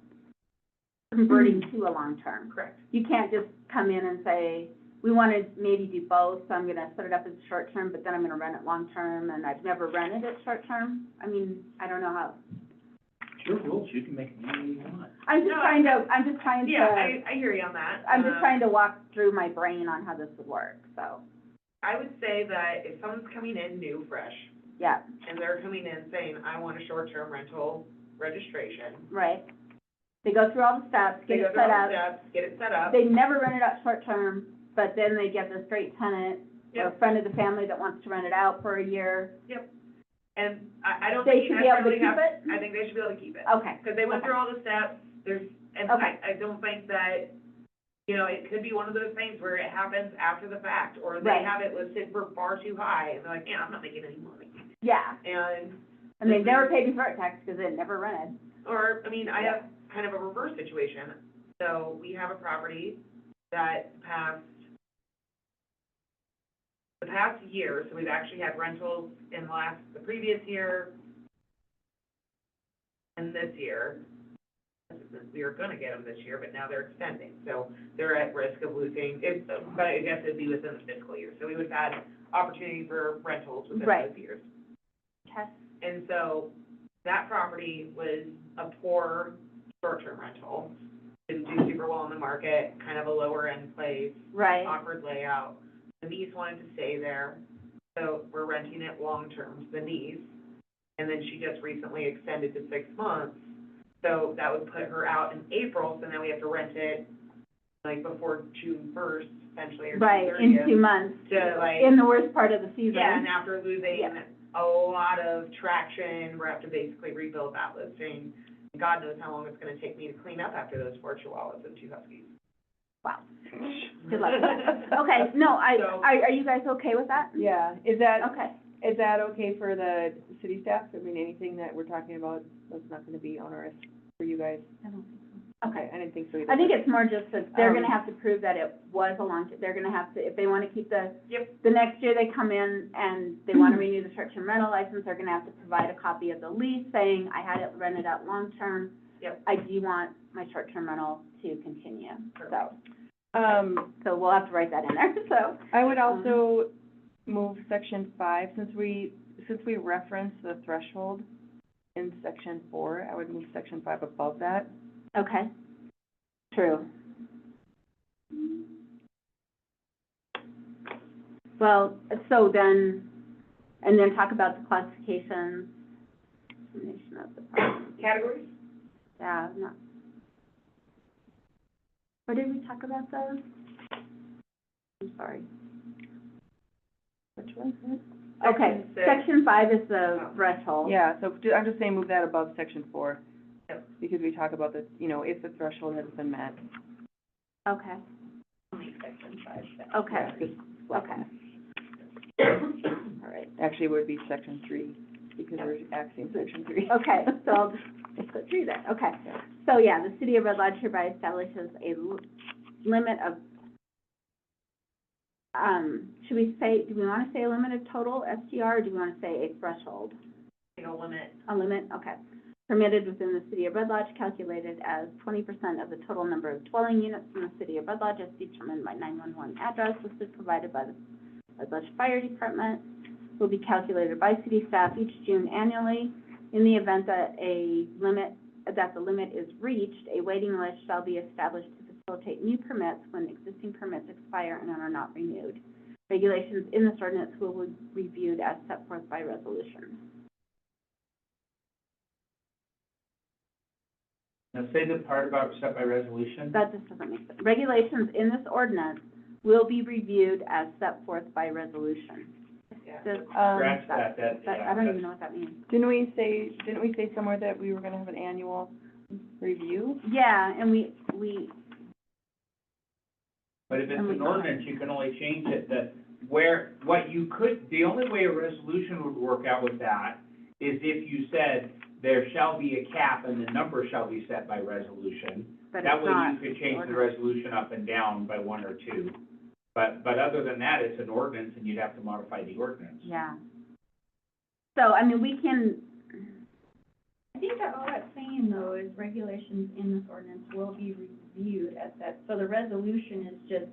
converting to a long-term. Correct. You can't just come in and say, we want to maybe do both, so I'm gonna set it up as short-term, but then I'm gonna rent it long-term, and I've never rented it short-term. I mean, I don't know how, your rules, you can make it any way you want. I'm just No, trying to, I'm just trying to, Yeah, I hear you on that. I'm just trying to walk through my brain on how this would work, so, I would say that if someone's coming in new, fresh, yeah, and they're coming in saying, I want a short-term rental registration, right. They go through all the steps, they get go it through set all up. the steps, get it set up. They never rent it out short-term, but then they get the straight tenant or a Yep. friend of the family that wants to rent it out for a year. And I don't They think you should be able to necessarily keep have, it? I think they should be able to keep it. Okay, Because they went Okay. through all the steps, and Okay. I don't think that, you know, it could be one of those things where it happens after the fact, or they Right. have it listed for far too high, and they're like, yeah, I'm not making any money. yeah. And, And they never paid before tax because it never rented. or, I mean, I have kind of a reverse situation. So we have a property that the past year, so we've actually had rentals in the previous year and this year. We were gonna get them this year, but now they're extending, so they're at risk of losing, but I guess it'd be within the fiscal year. So we would have had opportunity for rentals within Right. those years. Okay. And so that property was a poor short-term rental, didn't do super well in the market, kind of a lower-end place, Right, awkward layout. The niece wanted to stay there, so we're renting it long-term to the niece. And then she just recently extended to 6 months, so that would put her out in April, so now we have to rent it like before June 1st, essentially, or June right, in 30th. 2 months, To like, in the worst part of the season. yeah, and after losing Yeah. a lot of traction, we're have to basically rebuild that listing. God knows how long it's gonna take me to clean up after those 4 chihuahuas and 2 huskies. Wow. Good luck. Okay, no, So- are you guys okay with that? Yeah, is that Okay, okay for the city staff? I mean, anything that we're talking about that's not gonna be onerous for you guys? okay. I didn't think so either. I think it's more just that they're gonna Um, have to prove that it was a long, they're gonna have to, if they wanna keep the, Yep. the next year they come in and they wanna renew the short-term rental license, they're gonna have to provide a copy of the lease saying, I had it rented out long-term. Yep. I do want my short-term rental to continue, so, So we'll have to write that in there, so. I would also move section 5, since we reference the threshold in section 4, I would move section 5 above that. Okay, true. Well, so then, and then talk about the classifications, definition of the property. Categories? Yeah, not. Or did we talk about those? I'm sorry. Which one? Okay, Section 6. section 5 is the Oh. threshold. Yeah, so I'm just saying move that above section 4. Yep. Because we talk about the, if the threshold has been met. Okay, Section 5. okay, Yeah, just- okay. All right. Actually, it would be section 3, because we're axing section 3. Okay, so I'll just put 3 there, okay. So, yeah, the city of Red Lodge hereby establishes a limit of should we say, do we wanna say a limited total STR, or do we wanna say a threshold? You know, limit. A limit, okay. Permitted within the city of Red Lodge, calculated as 20% of the total number of dwelling units in the city of Red Lodge as determined by 911 address listed provided by the Red Lodge Fire Department, will be calculated by city staff each June annually. In the event that the limit is reached, a waiting list shall be established to facilitate new permits when existing permits expire and are not renewed. Regulations in this ordinance will be reviewed as set forth by resolution. Now say the part about set by resolution. That just doesn't make sense. Regulations in this ordinance will be reviewed as set forth by resolution. Yeah. Does, Scratch that, I don't even know what that means. Didn't we say somewhere that we were gonna have an annual review? Yeah, and we, But if it's And we an don't. ordinance, you can only change it the only way a resolution would work out with that is if you said there shall be a cap and the number shall be set by resolution. but That it's way not. you could change the ordinance. resolution up and down by 1 or 2. But other than that, it's an ordinance and you'd have to modify the ordinance. Yeah. So, I mean, we can, I think that all that's saying though is regulations in this ordinance will be reviewed as that, so the resolution is just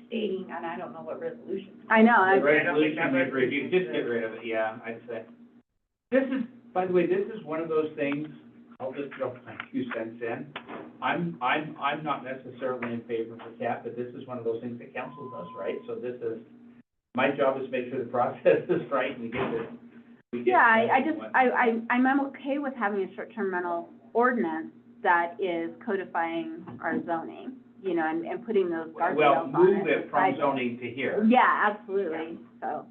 stating, and I don't know what resolution. I know, The I, resolution would review, just get rid of it, yeah, I'd say. This is, by the way, this is one of those things, I'll just throw my 2 cents in. I'm not necessarily in favor of the cap, but this is one of those things that council does, right? So this is, my job is to make sure the process is right and we get yeah, I going just, what- I'm okay with having a short-term rental ordinance that is codifying our zoning, you know, and putting those guardrails Well, on it. move it from Right. zoning to here. Yeah, absolutely, so,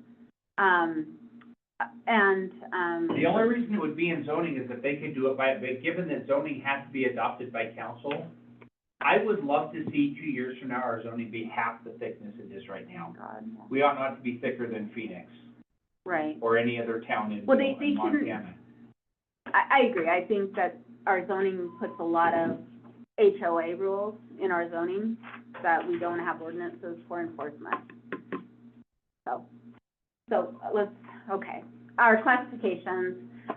The only reason it would be in zoning is that they could do it but given that zoning has to be adopted by council, I would love to see 2 years from now, our zoning be half the thickness it is right oh, now. God, We ought not to be thicker than Phoenix right. or any other town in Well, they in shouldn't- Montana. I agree, I think that our zoning puts a lot of HOA rules in our zoning that we don't have ordinances for enforcement. So let's, okay. Our classifications,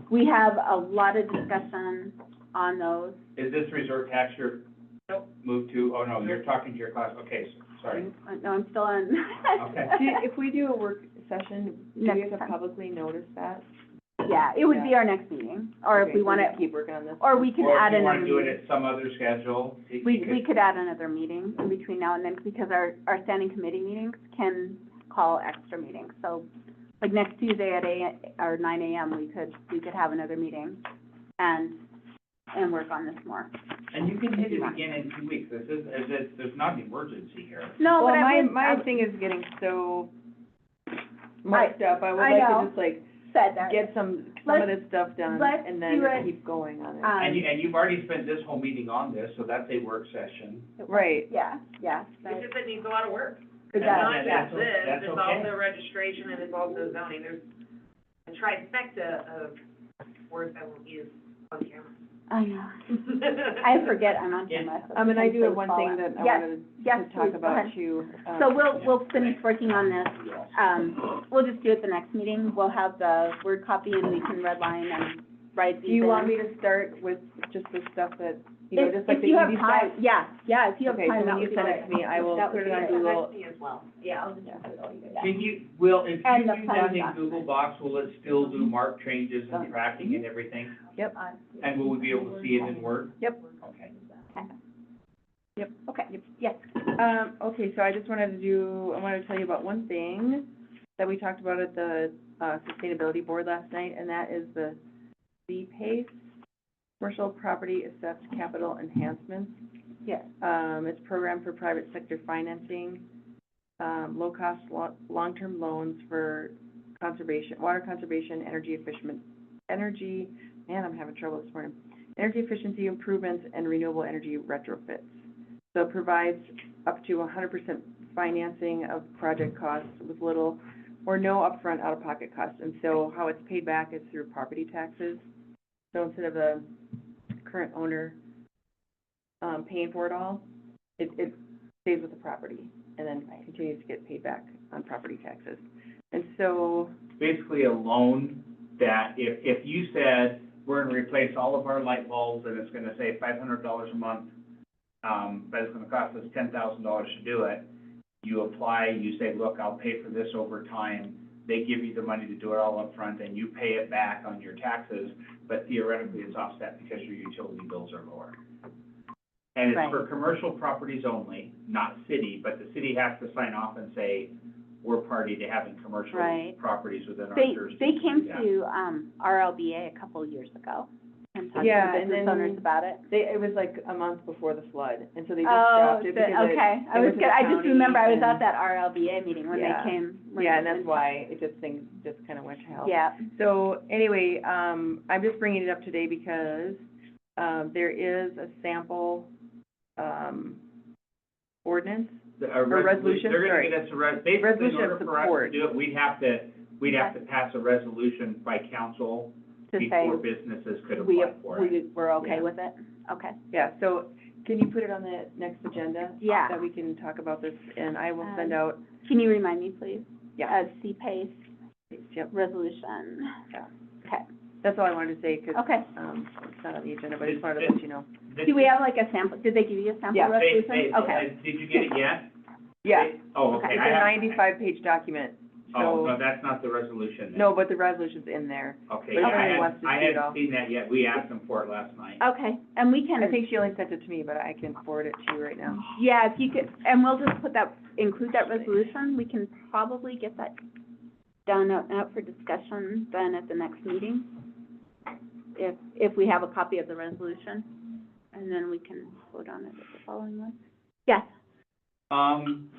we have a lot of discussion on those. Is this resort tax your move to, oh no, you're talking to your class, okay, sorry. No, I'm still on. Okay. If we do a work session, do we have to Next time. publicly notice that? Yeah, it would be our next meeting, or if Okay, we so want just to, keep working on this. or we can Or add if you another want to do it meeting. at some other schedule. you We could- could add another meeting in between now and then, because our standing committee meetings can call extra meetings. So, like next Tuesday at 9 AM, we could have another meeting and work on this more. And you can hit it again in 2 weeks. There's not an emergency here. No, Well, but my thing is getting so mucked up, I would I like know. to just like said that. get some of this stuff done let's and do then it, keep going on it. And you've already spent this whole meeting on this, so that's a work session. Right. Yeah, It's just, it needs a lot of work. It It's does, not yeah. just this, That's it's okay. also registration and it's also zoning. There's a trifecta of words I won't use on camera. I know. I forget I'm on Yeah. camera. so And I do have sometimes one things thing fall that I Yes, wanted yes, to please, talk go about ahead. too. So we'll finish working on this. We'll just do it the next meeting. We'll have the Word copy and we can redline and write Do these in. you want me to start with just the stuff that, you know, just like If the you have easy time, stuff? yeah, if you have Okay, time, so that when would you be send great. it to me, I will That put would it on be great. Google. Me as well. Yeah, I'll just put it all together. Can you, if And you the do plan that in document. Google Docs, will it still do mark changes and Done. tracking and everything? Yep. And will we be able to see it in Word? Yep. Okay. Yep. Okay, yes. Okay, so I wanted to tell you about one thing that we talked about at the, Sustainability Board last night, and that is the CPACE, Commercial Property Assessed Capital Enhancements. Yes. It's a program for private sector financing, low-cost, long-term loans for conservation, water conservation, man, I'm having trouble this morning, energy efficiency improvements and renewable energy retrofits. So it provides up to 100% financing of project costs with little or no upfront out-of-pocket costs. And so how it's paid back is through property taxes. So instead of the current owner paying for it all, it stays with the property and then continues to get paid back on property taxes. And so, Basically a loan that if you said, we're gonna replace all of our light bulbs and it's gonna save $500 a month, but it's gonna cost us $10,000 to do it, you apply, you say, look, I'll pay for this over time. They give you the money to do it all up front, and you pay it back on your taxes, but theoretically it's offset because your utility bills are lower. And it's for commercial properties only, not city, but the city has to sign off and say, we're party to having commercial Right. properties within our They jurisdiction. came Yeah. to, RLBA a couple of years ago and talked Yeah, to and business then- owners about it. it was like a month before the flood, and so they just Oh, dropped it because okay, I it was, went to the I just county remember I was at and- that RLBA meeting when they Yeah. came. Yeah, and that's why it just, things just kind of went to hell. Yeah, So anyway, I'm just bringing it up today because, there is a sample, ordinance. A resolution, They're sorry. gonna get us basically, in Resolution of order for us to support. do it, we'd have to pass a resolution by council to say, before businesses could we, apply for it. we're okay Yeah. with it, okay. Yeah, so can you put it on the next agenda? Yeah. That we can talk about this, and I will send Um, out, Can you remind me, please? yeah, CPACE yep, resolution. Yeah. Okay, that's all I wanted to say, because, okay. it's not on the agenda, but I just wanted to let you know. Do we have like a sample, did they give you a sample Yeah. resolution? Okay, Did you get it yet? Yeah, Oh, Okay. okay. it's I a have- 95-page document, Oh, no, so, that's not the resolution then. no, but the resolution's in there. Okay, but if I somebody wants to see it all. hadn't seen that yet. We asked them for it last night. okay, and we can. I think she only sent it to me, but I can forward it to you right now. Yeah, if you could, and we'll just put that, include that resolution, we can probably get that done out for discussion then at the next meeting, if we have a copy of the resolution, and then we can vote on it at the following one. Yes, On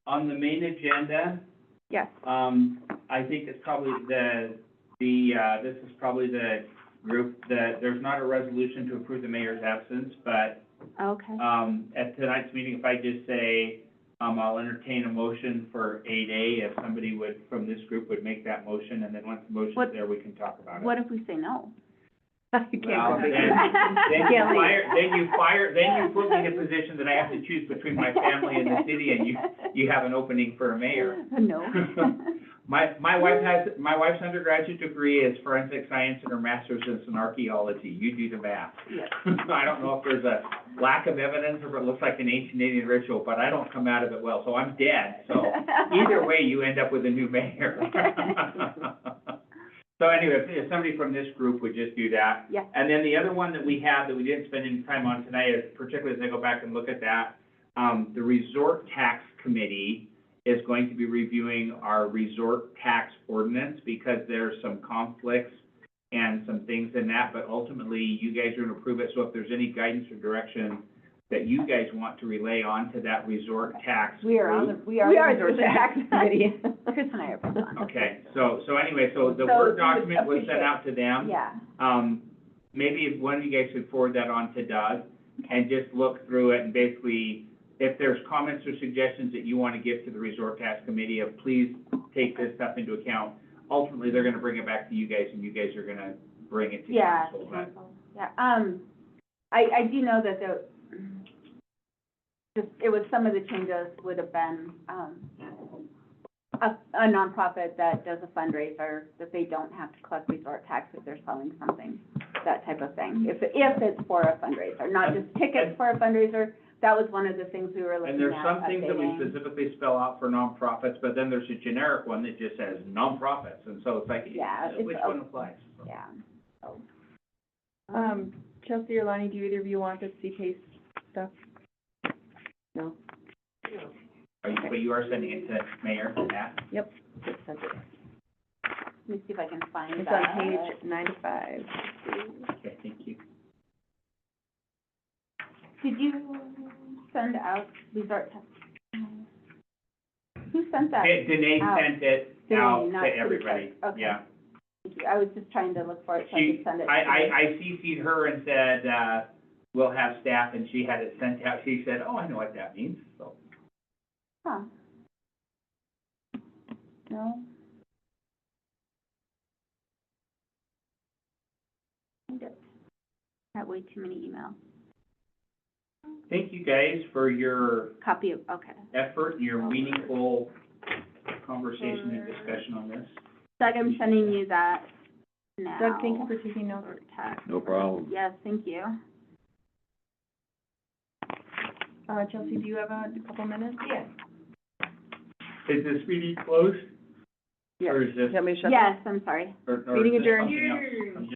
the main agenda, yes, I think it's probably this is probably the group that, there's not a resolution to approve the mayor's absence, but, okay. at tonight's meeting, if I just say, I'll entertain a motion for 8A, if somebody would, from this group would make that motion, and then once the motion's What- there, we can talk about it. What if we say no? You can't Well, go big. then you Can't leave. then you put me in a position that I have to choose between my family and the city, and you have an opening for a mayor. No. My wife's undergraduate degree is forensic science and her master's is in archaeology. You do the math. Yes. I don't know if there's a lack of evidence or if it looks like an ancient Indian ritual, but I don't come out of it well, so I'm dead. So either way, you end up with a new mayor. So anyway, if somebody from this group would just do that. Yes. And then the other one that we have that we didn't spend any time on tonight is, particularly as I go back and look at that, the Resort Tax Committee is going to be reviewing our resort tax ordinance because there's some conflicts and some things in that, but ultimately you guys are gonna approve it. So if there's any guidance or direction that you guys want to relay on to that resort tax We are on group. the, we are We the are resort the tax committee. Chris and I are both on. Okay, so anyway, so the So Word we would document was sent appreciate- out to them. Yeah, Maybe if one of you guys could forward that on to Doug and just look through it and basically, if there's comments or suggestions that you want to give to the Resort Tax Committee, of please take this stuff into account. Ultimately, they're gonna bring it back to you guys and you guys are gonna bring it to yeah, council, but. council, yeah, I do know that it was, some of the changes would have been, a nonprofit that does a fundraiser, that they don't have to collect resort tax if they're selling something, that type of thing, if it's for a fundraiser, not just tickets for a fundraiser. That was one of the things we were looking at. And there's some things that we updating. specifically spell out for nonprofits, but then there's a generic one that just says nonprofits, and so it's like, Yeah, it's which a- one applies? Yeah, so, Chelsea or Lonnie, do either of you want the CPACE stuff? No? But you are sending it to Mayor, Matt? Yep, just sent it. let me see if I can find It's that. on page 95. Okay, thank you. Did you send out resort tax? Who sent that? Danae Out. sent it Danae, out not to city everybody, clerk. Okay. yeah. Thank you. I was just trying to look for it, so I She, could send it. I CC'd her and said, we'll have staff, and she had it sent out. She said, oh, I know what that means, so. Huh. No? Find it. Got way too many emails. Thank you guys for your Copy of, okay. effort and your meaningful conversation and discussion on this. Doug, I'm sending you that now. Doug, thank you for taking notes. Or text. No problem. Yes, thank you. Chelsea, do you have a couple minutes? Yeah. Is this meeting closed? Yes. Or is Do you this, want me to shut Yes, I'm sorry. or Meeting is this adjourned. something else?